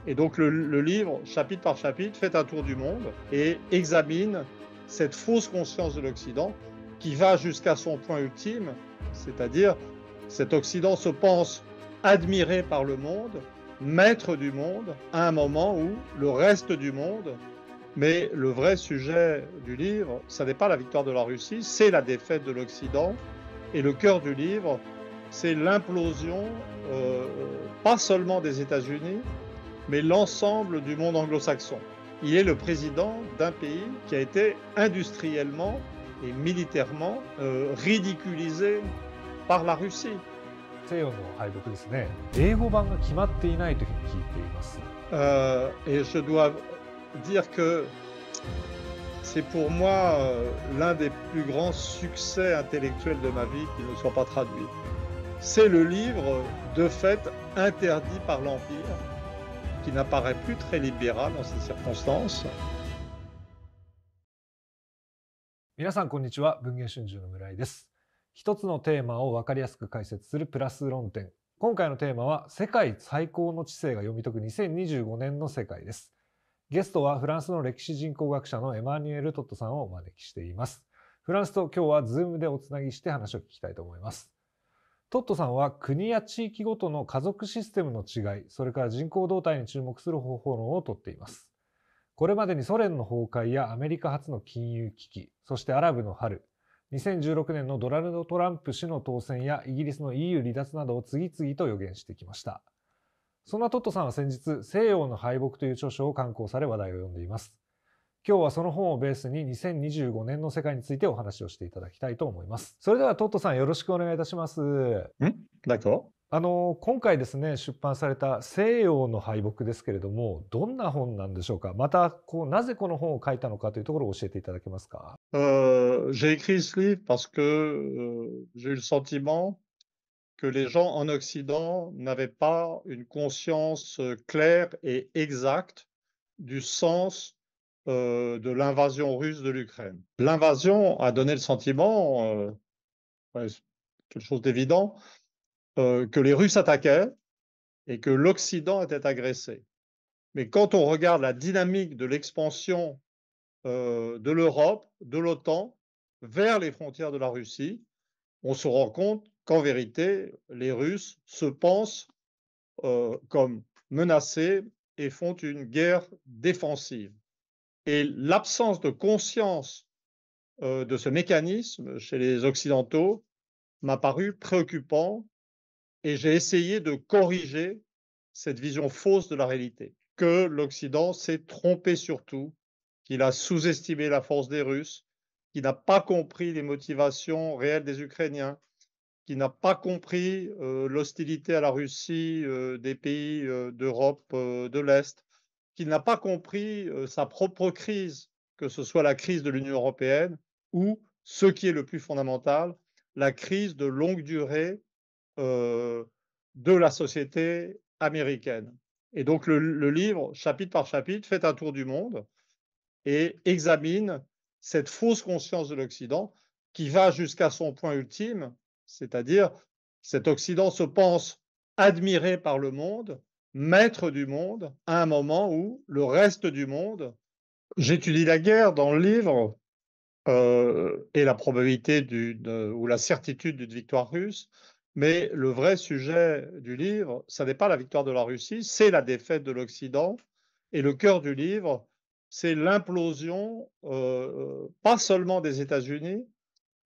Et donc le livre, chapitre par chapitre, fait un tour du monde et examine cette fausse conscience de l'Occident qui va jusqu'à son point ultime, c'est-à-dire cet Occident se pense admiré par le monde, maître du monde, à un moment où le reste du monde, mais le vrai sujet du livre, ça n'est pas la victoire de la Russie, c'est la défaite de l'Occident. Et le cœur du livre, c'est l'implosion, pas seulement des États-Unis, mais l'ensemble du monde anglo-saxon. Il est le président d'un pays qui a été industriellement et militairement ridiculisé par la Russie. 西洋の敗北ですね。英語版が決まっていないというふうに聞いています。Et je dois dire que c'est pour moi l'un des plus grands succès intellectuels de ma vie qui ne soit pas traduit. C'est le livre, de fait, interdit par l'Empire, qui n'apparaît plus très libéral dans ces circonstances. 皆さんこんにちは、文藝春秋の村井です。一つのテーマを分かりやすく解説するプラス論点。今回のテーマは世界最高の知性が読み解く2025年の世界です。ゲストはフランスの歴史人口学者のエマニュエル・トットさんをお招きしています。フランスと今日はズームでおつなぎして話を聞きたいと思います。トットさんは国や地域ごとの家族システムの違い、それから人口動態に注目する方法論をとっています。これまでにソ連の崩壊やアメリカ発の金融危機、そしてアラブの春、2016年のドナルド・トランプ氏の当選やイギリスの EU 離脱などを次々と予言してきました。そんなトットさんは先日、西洋の敗北という著書を刊行され話題を読んでいます。今日はその本をベースに2025年の世界についてお話をしていただきたいと思います。それではトットさんよろしくお願いいたします。D'accord. 今回ですね、出版された西洋の敗北ですけれども、どんな本なんでしょうか。またなぜこの本を書いたのかというところを教えていただけますか。J'ai écrit ce livre parce que j'ai eu le sentiment que les gens en Occident n'avaient pas une conscience claire et exacte du sens de l'invasion russe de l'Ukraine. L'invasion a donné le sentiment, ouais, c'est quelque chose d'évident, que les Russes attaquaient et que l'Occident était agressé. Mais quand on regarde la dynamique de l'expansion de l'Europe, de l'OTAN, vers les frontières de la Russie, on se rend compte qu'en vérité, les Russes se pensent comme menacés et font une guerre défensive. Et l'absence de conscience de ce mécanisme chez les Occidentaux m'a paru préoccupant et j'ai essayé de corriger cette vision fausse de la réalité, que l'Occident s'est trompé sur tout, qu'il a sous-estimé la force des Russes, qu'il n'a pas compris les motivations réelles des Ukrainiens, qu'il n'a pas compris l'hostilité à la Russie des pays d'Europe de l'Est, qu'il n'a pas compris sa propre crise, que ce soit la crise de l'Union européenne ou, ce qui est le plus fondamental, la crise de longue durée de la société américaine. Et donc le livre, chapitre par chapitre, fait un tour du monde et examine cette fausse conscience de l'Occident qui va jusqu'à son point ultime, c'est-à-dire cet Occident se pense admiré par le monde, maître du monde, à un moment où le reste du monde, j'étudie la guerre dans le livre et la probabilité ou la certitude d'une victoire russe, mais le vrai sujet du livre, ça n'est pas la victoire de la Russie, c'est la défaite de l'Occident. Et le cœur du livre, c'est l'implosion, pas seulement des États-Unis,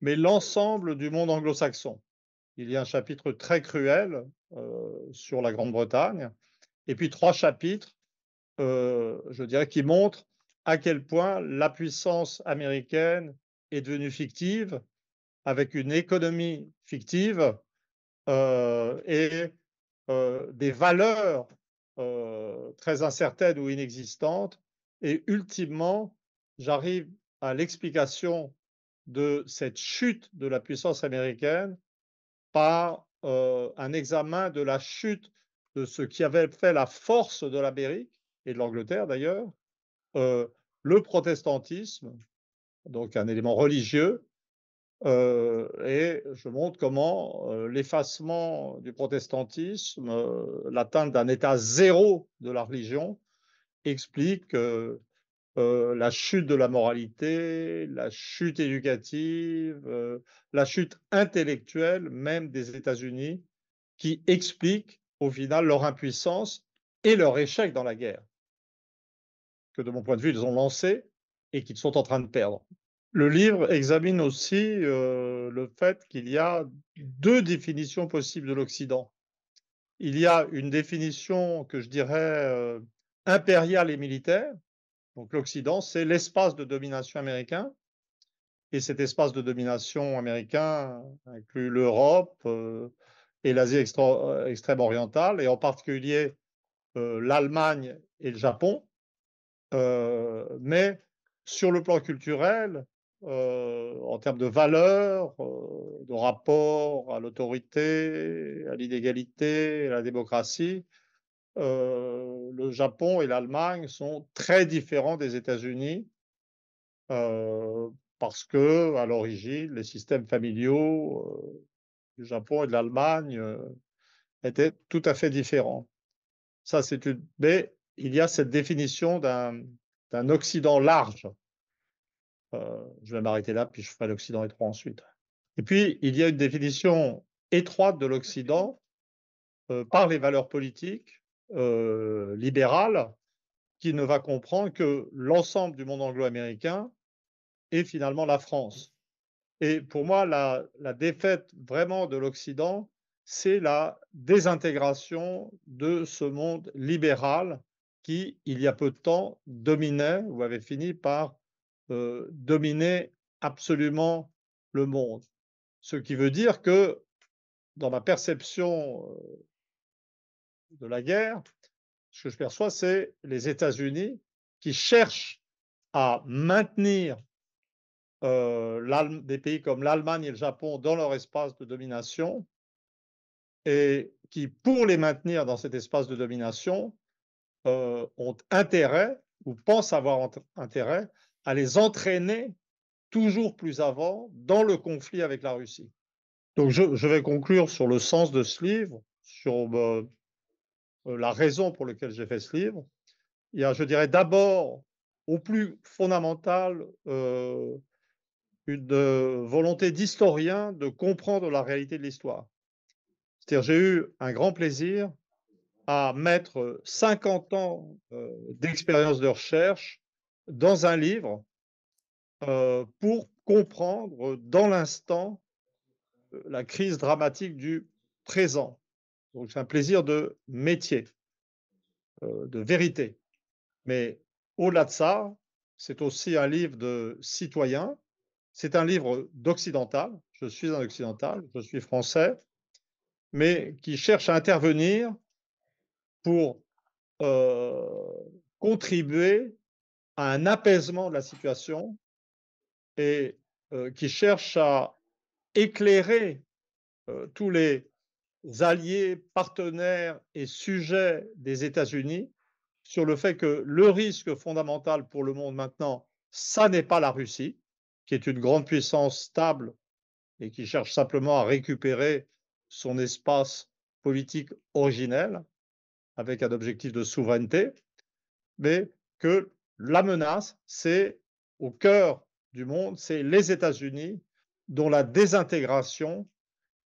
mais l'ensemble du monde anglo-saxon. Il y a un chapitre très cruel sur la Grande-Bretagne, et puis 3 chapitres, je dirais, qui montrent à quel point la puissance américaine est devenue fictive, avec une économie fictive et des valeurs très incertaines ou inexistantes. Et ultimement, j'arrive à l'explication de cette chute de la puissance américaine par un examen de la chute de ce qui avait fait la force de l'Amérique et de l'Angleterre d'ailleurs, le protestantisme, donc un élément religieux, et je montre comment, l'effacement du protestantisme, l'atteinte d'un état zéro de la religion explique, la chute de la moralité, la chute éducative, la chute intellectuelle même des États-Unis, qui explique au final leur impuissance et leur échec dans la guerre, que de mon point de vue, ils ont lancé et qu'ils sont en train de perdre. Le livre examine aussi, le fait qu'il y a 2 définitions possibles de l'Occident. Il y a une définition que je dirais, impériale et militaire. Donc l'Occident, c'est l'espace de domination américain et cet espace de domination américain inclut l'Europe, et l'Asie extrême-orientale et en particulier, l'Allemagne et le Japon. Mais sur le plan culturel, en termes de valeurs, de rapport à l'autorité, à l'inégalité, à la démocratie, le Japon et l'Allemagne sont très différents des États-Unis, parce qu'à l'origine, les systèmes familiaux, du Japon et de l'Allemagne, étaient tout à fait différents. Ça, c'est une mais il y a cette définition d'un Occident large. Je vais m'arrêter là, puis je ferai l'Occident étroit ensuite. Et puis, il y a une définition étroite de l'Occident, par les valeurs politiques, libérales, qui ne va comprendre que l'ensemble du monde anglo-américain et finalement la France. Et pour moi, la défaite vraiment de l'Occident, c'est la désintégration de ce monde libéral qui, il y a peu de temps, dominait ou avait fini par, dominer absolument le monde. Ce qui veut dire que, dans ma perception, de la guerre, ce que je perçois, c'est les États-Unis qui cherchent à maintenir, des pays comme l'Allemagne et le Japon dans leur espace de domination et qui, pour les maintenir dans cet espace de domination, ont intérêt ou pensent avoir intérêt à les entraîner toujours plus avant dans le conflit avec la Russie. Donc je vais conclure sur le sens de ce livre, sur, la raison pour laquelle j'ai fait ce livre. Il y a, je dirais d'abord, au plus fondamental, une, volonté d'historien de comprendre la réalité de l'histoire. C'est-à-dire, j'ai eu un grand plaisir à mettre 50 ans, d'expérience de recherche dans un livre, pour comprendre dans l'instant, la crise dramatique du présent. Donc c'est un plaisir de métier, de vérité. Mais au-delà de ça, c'est aussi un livre de citoyen. C'est un livre d'occidental. Je suis un occidental, je suis français, mais qui cherche à intervenir pour, contribuer à un apaisement de la situation et qui cherche à éclairer, tous les alliés, partenaires et sujets des États-Unis sur le fait que le risque fondamental pour le monde maintenant, ça n'est pas la Russie, qui est une grande puissance stable et qui cherche simplement à récupérer son espace politique originel avec un objectif de souveraineté, mais que la menace, c'est au cœur du monde, c'est les États-Unis dont la désintégration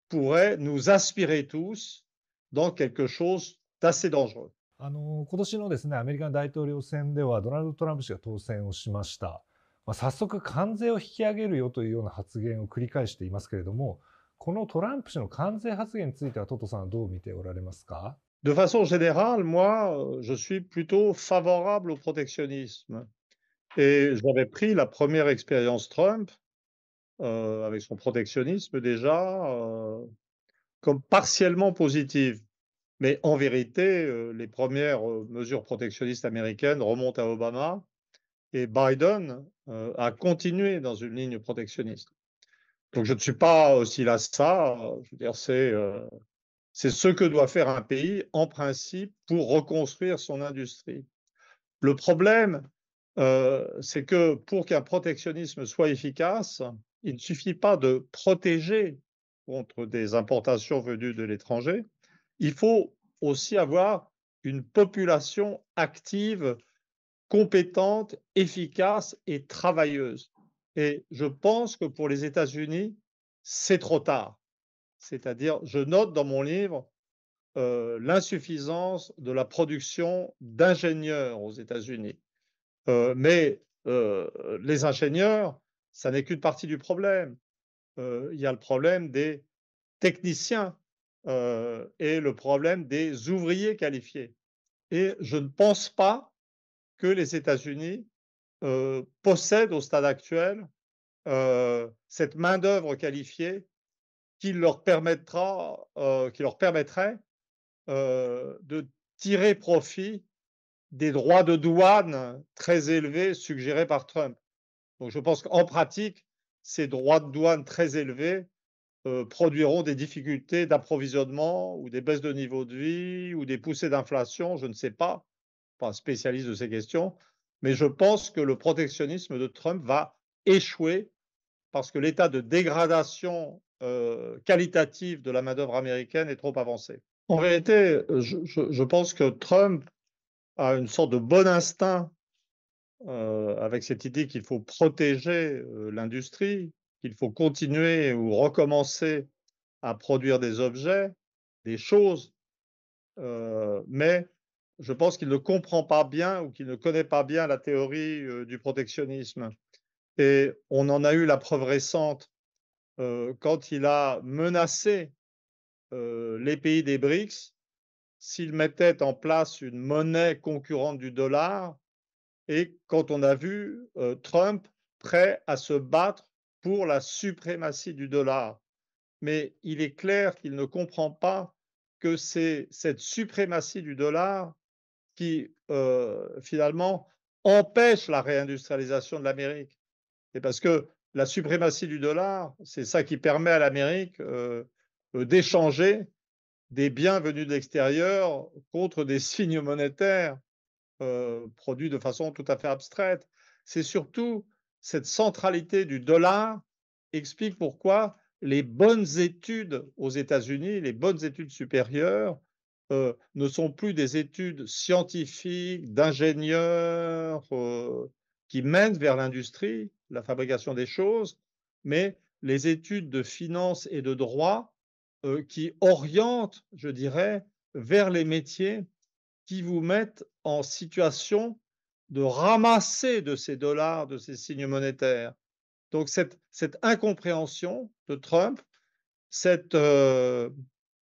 pourrait nous aspirer tous dans quelque chose d'assez dangereux. 今年のですね、アメリカの大統領選ではドナルド・トランプ氏が当選をしました。早速関税を引き上げるよというような発言を繰り返していますけれども、このトランプ氏の関税発言についてはトトさんはどう見ておられますか？ De façon générale, moi, je suis plutôt favorable au protectionnisme et j'avais pris la première expérience Trump, avec son protectionnisme déjà, comme partiellement positive. Mais en vérité, les premières, mesures protectionnistes américaines remontent à Obama et Biden, a continué dans une ligne protectionniste. Donc je ne suis pas hostile à ça, je veux dire c'est ce que doit faire un pays en principe pour reconstruire son industrie. Le problème, c'est que pour qu'un protectionnisme soit efficace, il ne suffit pas de protéger contre des importations venues de l'étranger, il faut aussi avoir une population active, compétente, efficace et travailleuse. Et je pense que pour les États-Unis, c'est trop tard. C'est-à-dire, je note dans mon livre l'insuffisance de la production d'ingénieurs aux États-Unis. Mais les ingénieurs, ça n'est qu'une partie du problème. Il y a le problème des techniciens et le problème des ouvriers qualifiés. Et je ne pense pas que les États-Unis possèdent au stade actuel cette main-d'œuvre qualifiée qui leur permettrait de tirer profit des droits de douane très élevés suggérés par Trump. Donc je pense qu'en pratique, ces droits de douane très élevés produiront des difficultés d'approvisionnement ou des baisses de niveau de vie ou des poussées d'inflation, je ne sais pas, pas spécialiste de ces questions, mais je pense que le protectionnisme de Trump va échouer parce que l'état de dégradation qualitative de la main-d'œuvre américaine est trop avancé. En réalité, je pense que Trump a une sorte de bon instinct avec cette idée qu'il faut protéger l'industrie, qu'il faut continuer ou recommencer à produire des objets, des choses, mais je pense qu'il ne comprend pas bien ou qu'il ne connaît pas bien la théorie du protectionnisme. Et on en a eu la preuve récente quand il a menacé les pays des BRICS s'ils mettaient en place une monnaie concurrente du dollar et quand on a vu Trump prêt à se battre pour la suprématie du dollar. Mais il est clair qu'il ne comprend pas que c'est cette suprématie du dollar qui, finalement, empêche la réindustrialisation de l'Amérique. Et parce que la suprématie du dollar, c'est ça qui permet à l'Amérique d'échanger des biens venus de l'extérieur contre des signes monétaires produits de façon tout à fait abstraite. C'est surtout cette centralité du dollar explique pourquoi les bonnes études aux États-Unis, les bonnes études supérieures, ne sont plus des études scientifiques, d'ingénieurs qui mènent vers l'industrie, la fabrication des choses, mais les études de finance et de droit qui orientent, je dirais, vers les métiers qui vous mettent en situation de ramasser de ces dollars, de ces signes monétaires. Donc cette incompréhension de Trump, cette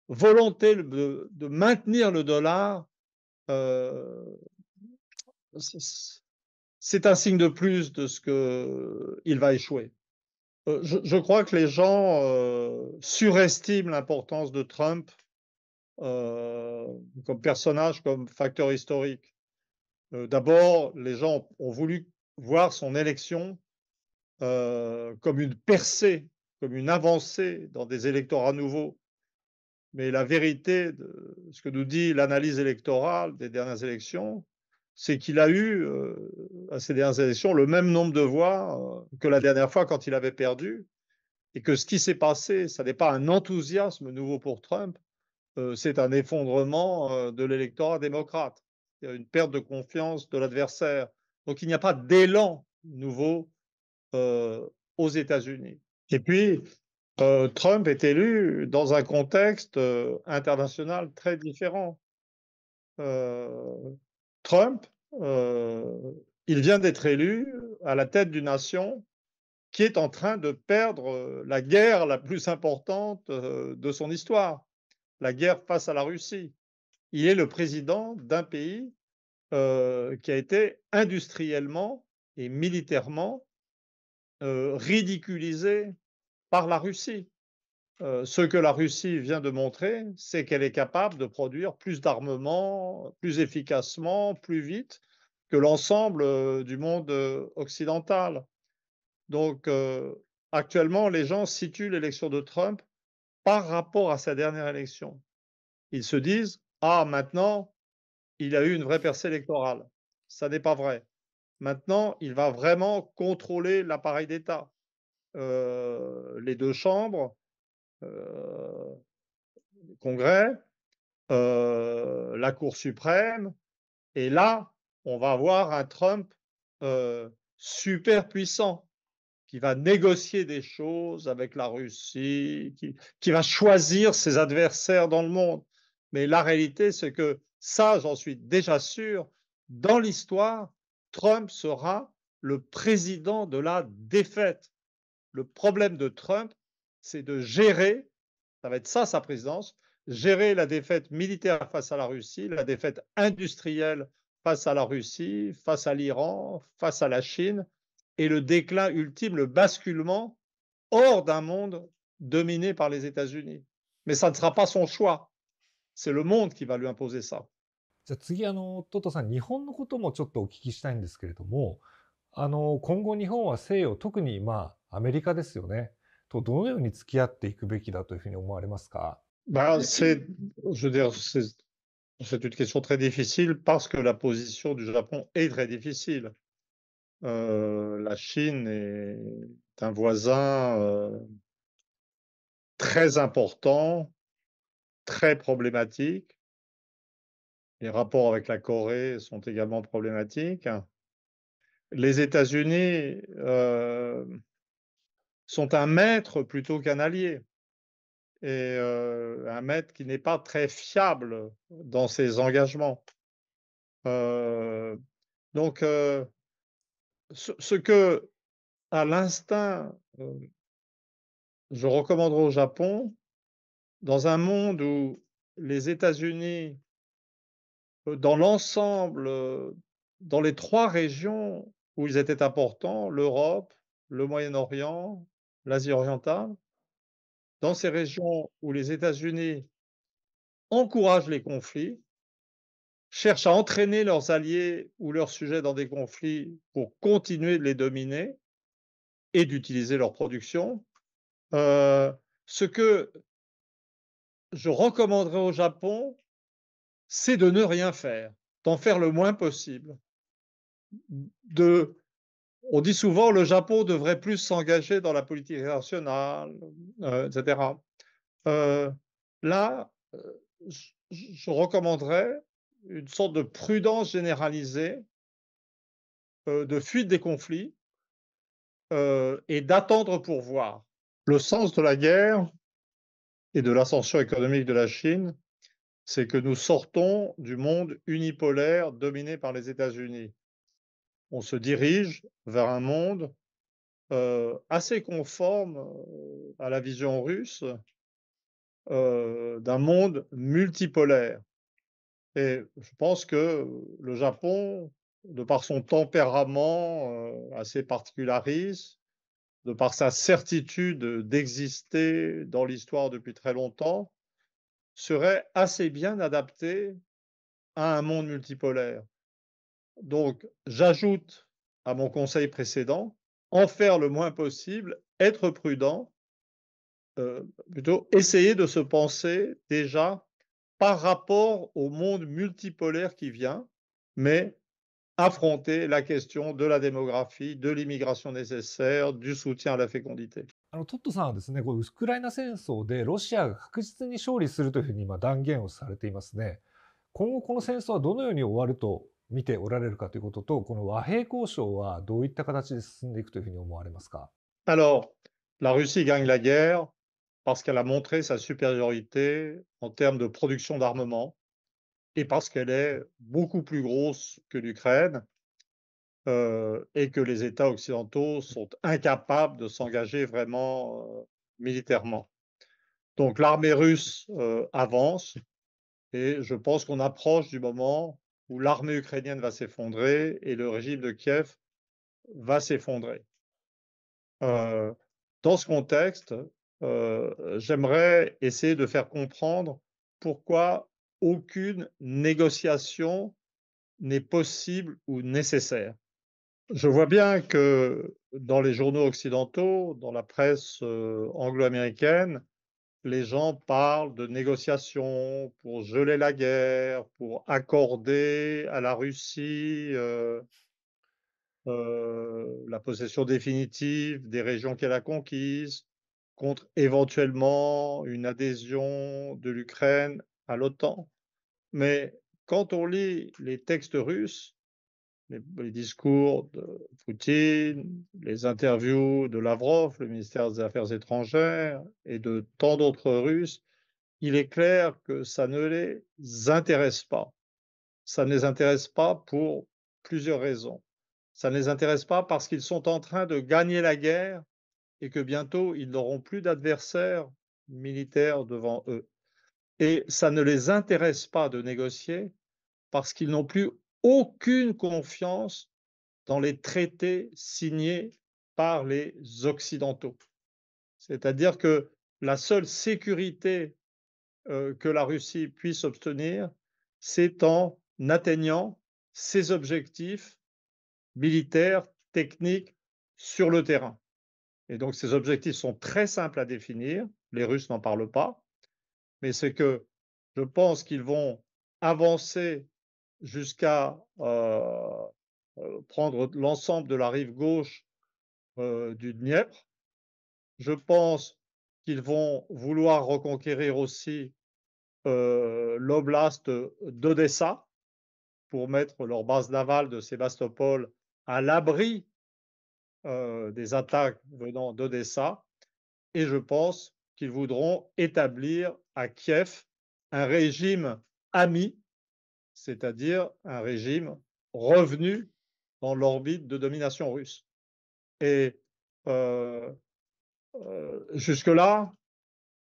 volonté de maintenir le dollar, c'est un signe de plus de ce qu'il va échouer. Je crois que les gens surestiment l'importance de Trump comme personnage, comme facteur historique. D'abord, les gens ont voulu voir son élection comme une percée, comme une avancée dans des électorats nouveaux. Mais la vérité de ce que nous dit l'analyse électorale des dernières élections, c'est qu'il a eu, à ces dernières élections, le même nombre de voix que la dernière fois quand il avait perdu, et que ce qui s'est passé, ça n'est pas un enthousiasme nouveau pour Trump, c'est un effondrement de l'électorat démocrate. Il y a une perte de confiance de l'adversaire. Donc il n'y a pas d'élan nouveau aux États-Unis. Et puis, Trump est élu dans un contexte international très différent. Trump, il vient d'être élu à la tête d'une nation qui est en train de perdre la guerre la plus importante de son histoire, la guerre face à la Russie. Il est le président d'un pays qui a été industriellement et militairement ridiculisé par la Russie. Ce que la Russie vient de montrer, c'est qu'elle est capable de produire plus d'armements, plus efficacement, plus vite que l'ensemble du monde occidental. Donc, actuellement, les gens situent l'élection de Trump par rapport à sa dernière élection. Ils se disent: «Ah, maintenant, il a eu une vraie percée électorale». Ça n'est pas vrai. Maintenant, il va vraiment contrôler l'appareil d'État. les 2 chambres, heu, le Congrès, la Cour suprême et là, on va avoir un Trump, super puissant qui va négocier des choses avec la Russie, qui va choisir ses adversaires dans le monde. Mais la réalité, c'est que ça, j'en suis déjà sûr, dans l'histoire, Trump sera le président de la défaite. Le problème de Trump, c'est de gérer, ça va être ça sa présidence, gérer la défaite militaire face à la Russie, la défaite industrielle face à la Russie, face à l'Iran, face à la Chine et le déclin ultime, le basculement hors d'un monde dominé par les États-Unis. Mais ça ne sera pas son choix, c'est le monde qui va lui imposer ça. じゃあ次、トットさん、日本のこともちょっとお聞きしたいんですけれども、今後日本は西洋、特にアメリカですよね、とどのように付き合っていくべきだというふうに思われますか？Ben, je veux dire, c'est une question très difficile parce que la position du Japon est très difficile. La Chine est un voisin très important, très problématique. Les rapports avec la Corée sont également problématiques. Les États-Unis sont un maître plutôt qu'un allié et un maître qui n'est pas très fiable dans ses engagements. Heu, donc ce que, à l'instinct, je recommanderais au Japon, dans un monde où les États-Unis, dans l'ensemble, dans les 3 régions où ils étaient importants, l'Europe, le Moyen-Orient, l'Asie orientale, dans ces régions où les États-Unis encouragent les conflits, cherchent à entraîner leurs alliés ou leurs sujets dans des conflits pour continuer de les dominer et d'utiliser leur production, ce que je recommanderais au Japon, c'est de ne rien faire, d'en faire le moins possible. De On dit souvent: «Le Japon devrait plus s'engager dans la politique internationale», et cetera. Heu, là, je recommanderais une sorte de prudence généralisée, de fuite des conflits, et d'attendre pour voir. Le sens de la guerre et de l'ascension économique de la Chine, c'est que nous sortons du monde unipolaire dominé par les États-Unis. On se dirige vers un monde, assez conforme, à la vision russe, d'un monde multipolaire et je pense que le Japon, de par son tempérament, assez particulariste, de par sa certitude d'exister dans l'histoire depuis très longtemps, serait assez bien adapté à un monde multipolaire. Donc j'ajoute à mon conseil précédent, en faire le moins possible, être prudent, plutôt essayer de se penser déjà par rapport au monde multipolaire qui vient, mais affronter la question de la démographie, de l'immigration nécessaire, du soutien à la fécondité. トットさんはですね、こうウクライナ戦争でロシアが確実に勝利するというふうに今断言をされていますね。今後この戦争はどのように終わると見ておられるかということと、この和平交渉はどういった形で進んでいくというふうに思われますか？Alors, la Russie gagne la guerre parce qu'elle a montré sa supériorité en termes de production d'armement et parce qu'elle est beaucoup plus grosse que l'Ukraine, et que les États occidentaux sont incapables de s'engager vraiment, militairement. Donc l'armée russe, avance et je pense qu'on approche du moment où l'armée ukrainienne va s'effondrer et le régime de Kiev va s'effondrer. Heu, dans ce contexte, j'aimerais essayer de faire comprendre pourquoi aucune négociation n'est possible ou nécessaire. Je vois bien que dans les journaux occidentaux, dans la presse, anglo-américaine, les gens parlent de négociations pour geler la guerre, pour accorder à la Russie, la possession définitive des régions qu'elle a conquises, contre éventuellement une adhésion de l'Ukraine à l'OTAN. Mais quand on lit les textes russes, les discours de Poutine, les interviews de Lavrov, le ministère des Affaires étrangères, et de tant d'autres Russes, il est clair que ça ne les intéresse pas. Ça ne les intéresse pas pour plusieurs raisons. Ça ne les intéresse pas parce qu'ils sont en train de gagner la guerre et que bientôt ils n'auront plus d'adversaires militaires devant eux. Et ça ne les intéresse pas de négocier parce qu'ils n'ont plus aucune confiance dans les traités signés par les Occidentaux. C'est-à-dire que la seule sécurité que la Russie puisse obtenir, c'est en atteignant ses objectifs militaires, techniques sur le terrain. Et donc ces objectifs sont très simples à définir, les Russes n'en parlent pas, mais c'est que je pense qu'ils vont avancer jusqu'à prendre l'ensemble de la rive gauche du Dniepr. Je pense qu'ils vont vouloir reconquérir aussi l'oblast d'Odessa pour mettre leur base navale de Sébastopol à l'abri des attaques venant d'Odessa. Et je pense qu'ils voudront établir à Kiev un régime ami, c'est-à-dire un régime revenu dans l'orbite de domination russe. Et jusque-là,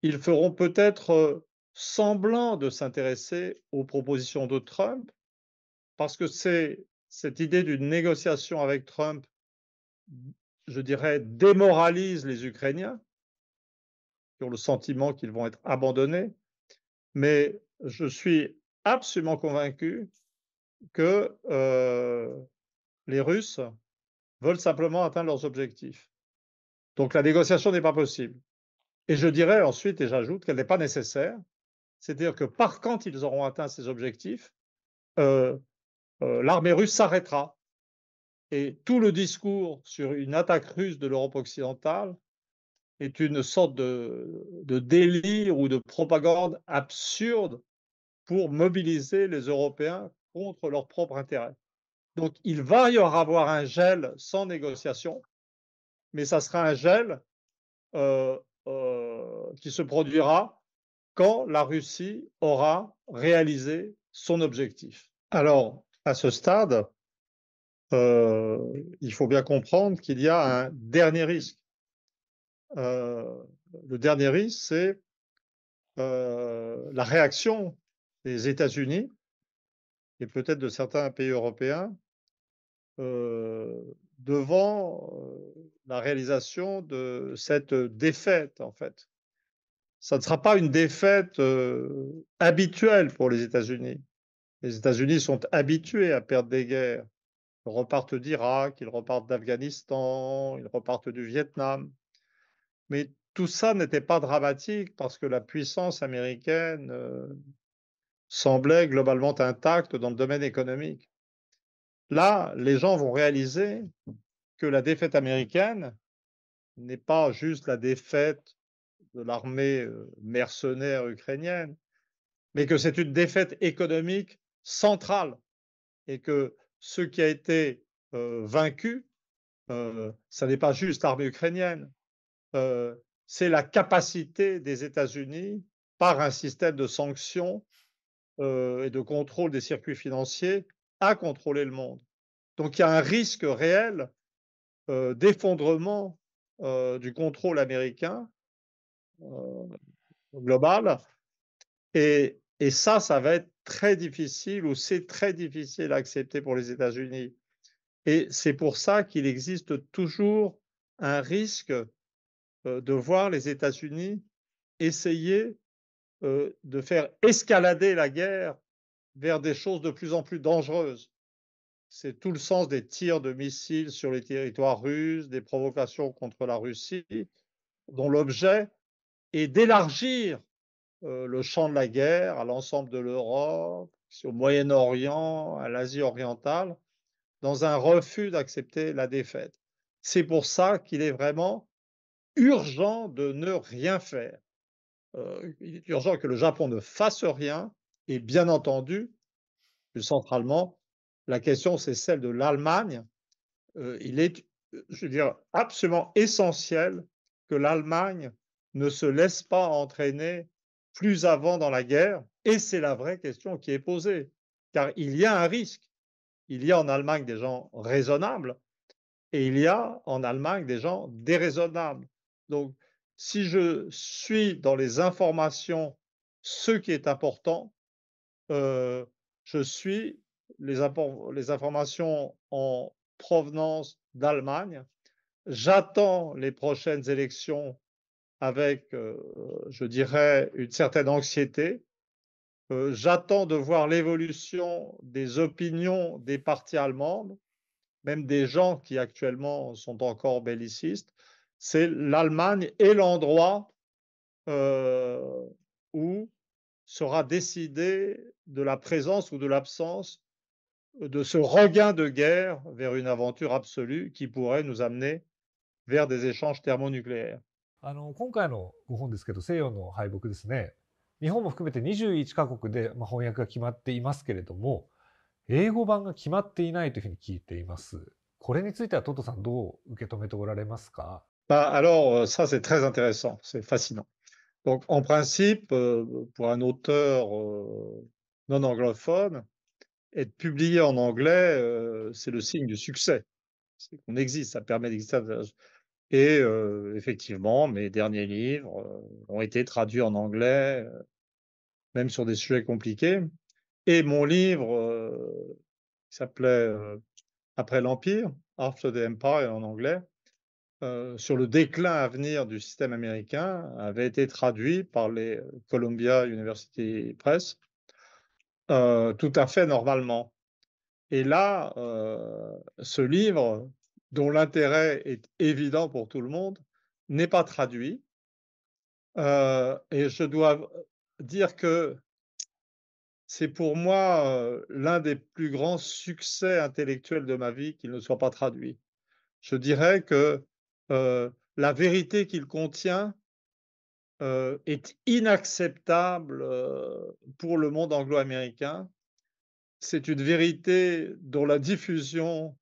ils feront peut-être semblant de s'intéresser aux propositions de Trump, parce que c'est cette idée d'une négociation avec Trump, je dirais, démoralise les Ukrainiens, qui ont le sentiment qu'ils vont être abandonnés. Mais je suis absolument convaincu que les Russes veulent simplement atteindre leurs objectifs. Donc la négociation n'est pas possible. Et je dirais ensuite, et j'ajoute qu'elle n'est pas nécessaire, c'est-à-dire que quand ils auront atteint ces objectifs, l'armée russe s'arrêtera. Et tout le discours sur une attaque russe de l'Europe occidentale est une sorte de délire ou de propagande absurde pour mobiliser les Européens contre leurs propres intérêts. Donc il va y avoir un gel sans négociation, mais ça sera un gel qui se produira quand la Russie aura réalisé son objectif. Alors, à ce stade, il faut bien comprendre qu'il y a un dernier risque. Le dernier risque, c'est la réaction des États-Unis et peut-être de certains pays européens devant la réalisation de cette défaite, en fait. Ça ne sera pas une défaite habituelle pour les États-Unis. Les États-Unis sont habitués à perdre des guerres. Ils repartent d'Irak, ils repartent d'Afghanistan, ils repartent du Vietnam. Mais tout ça n'était pas dramatique parce que la puissance américaine semblait globalement intacte dans le domaine économique. Là, les gens vont réaliser que la défaite américaine n'est pas juste la défaite de l'armée mercenaire ukrainienne, mais que c'est une défaite économique centrale et que ce qui a été vaincu, ça n'est pas juste l'armée ukrainienne, c'est la capacité des États-Unis, par un système de sanctions et de contrôle des circuits financiers, à contrôler le monde. Donc il y a un risque réel d'effondrement du contrôle américain global. Et ça va être très difficile, ou c'est très difficile à accepter pour les États-Unis. Et c'est pour ça qu'il existe toujours un risque de voir les États-Unis essayer de faire escalader la guerre vers des choses de plus en plus dangereuses. C'est tout le sens des tirs de missiles sur les territoires russes, des provocations contre la Russie, dont l'objet est d'élargir le champ de la guerre à l'ensemble de l'Europe, au Moyen-Orient, à l'Asie orientale. dans un refus d'accepter la défaite. C'est pour ça qu'il est vraiment urgent de ne rien faire. Il est urgent que le Japon ne fasse rien et bien entendu, plus centralement, la question c'est celle de l'Allemagne. Il est, je veux dire, absolument essentiel que l'Allemagne ne se laisse pas entraîner plus avant dans la guerre et c'est la vraie question qui est posée. Car il y a un risque. Il y a en Allemagne des gens raisonnables et il y a en Allemagne des gens déraisonnables. Donc, si je suis dans les informations ce qui est important, je suis les informations en provenance d'Allemagne. J'attends les prochaines élections avec, je dirais, une certaine anxiété. J'attends de voir l'évolution des opinions des partis allemandes, même des gens qui actuellement sont encore bellicistes. C'est l'Allemagne est l'endroit où sera décidé de la présence ou de l'absence de ce regain de guerre vers une aventure absolue qui pourrait nous amener vers des échanges thermonucléaires. 今回のご本ですけど、西洋の敗北ですね。日本も含めて21カ国で、翻訳が決まっていますけれども、英語版が決まっていないというふうに聞いています。これについてはトットさんどう受け止めておられますか？ Bah, alors, ça, c'est très intéressant, c'est fascinant. Donc, en principe, pour un auteur non anglophone, être publié en anglais, c'est le signe du succès. C'est qu'on existe, ça permet d'exister. Et effectivement, mes derniers livres ont été traduits en anglais, même sur des sujets compliqués. Et mon livre qui s'appelait Après l'Empire, After the Empire en anglais, sur le déclin à venir du système américain, avait été traduit par les Columbia University Press tout à fait normalement. Et là, ce livre, dont l'intérêt est évident pour tout le monde, n'est pas traduit. Et je dois dire que c'est pour moi l'un des plus grands succès intellectuels de ma vie qu'il ne soit pas traduit. Je dirais que la vérité qu'il contient est inacceptable pour le monde anglo-américain. C'est une vérité dont la diffusion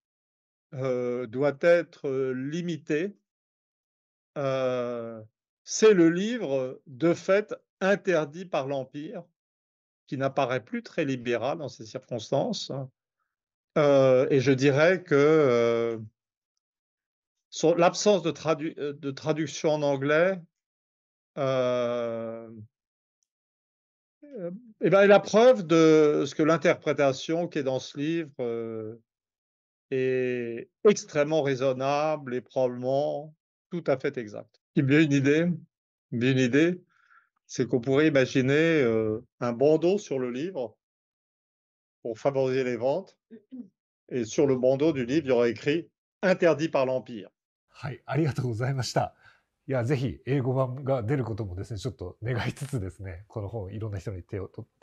doit être limitée. C'est le livre, de fait, interdit par l'Empire, qui n'apparaît plus très libéral dans ces circonstances. Et je dirais que l'absence de traduction en anglais euh, eh ben, est la preuve de ce que l'interprétation qui est dans ce livre est extrêmement raisonnable et probablement tout à fait exacte. Il me vient une idée, c'est qu'on pourrait imaginer un bandeau sur le livre pour favoriser les ventes. Et sur le bandeau du livre, il y aurait écrit interdit par l'Empire. はい、ありがとうございました。いや、ぜひ英語版が出ることもですね、ちょっと願いつつですね、この本いろんな人に手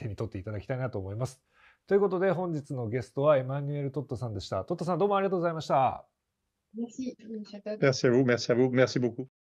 に取っていただきたいなと思います。ということで本日のゲストはエマニュエル・トットさんでした。トットさんどうもありがとうございました。Merci à vous, merci beaucoup.